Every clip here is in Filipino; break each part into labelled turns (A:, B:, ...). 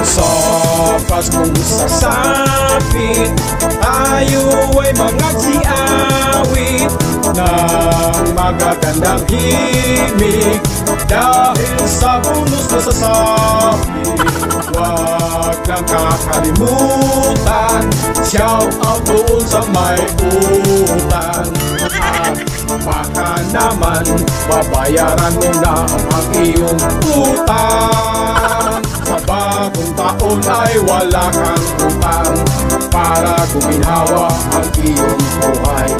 A: Sapas mong sasapit, tayo ay magsiawit ng magagandang himig. Dahil sa bunos na sasapit, huwag lang kakalimutan, shout out doon sa may utang. At baka naman babayaran mo na ang iyong utang. Sa bagong taon ay wala kang utang, para guminhawa ang iyong buhay.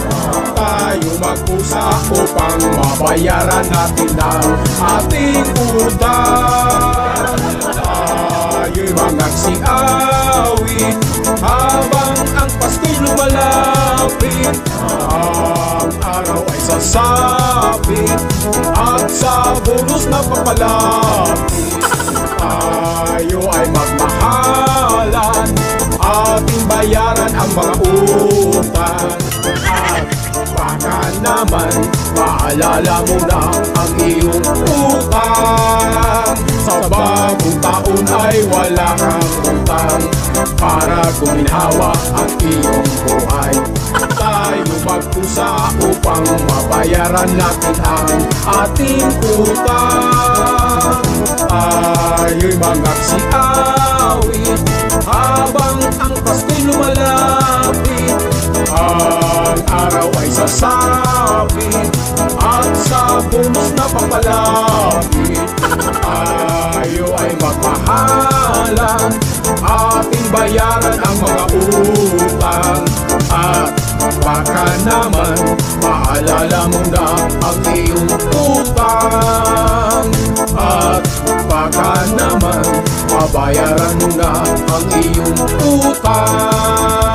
A: Tayo mag-usa upang mabayaran natin ang ating utang. Tayo'y magsiawit habang ang Pasko'y lumalapit. Ang araw ay sasapit at sa bulos na papalapit. Tayo ay magmahalan, ating bayaran ang mga utang. At baka naman maalala mo na ang iyong utang. Sa bagong taon ay wala kang utang, para guminhawa ang iyong buhay. Tayo mag-usa upang mabayaran natin ang ating utang. Tayo'y magsiawit habang ang Pasko'y lumalapit. Ang araw ay sasapit at sa bunos na papalapit. Tayo ay magmahalan, ating bayaran ang mga utang. At baka naman maalala mo na ang iyong utang. At baka naman mabayaran mo na ang iyong utang.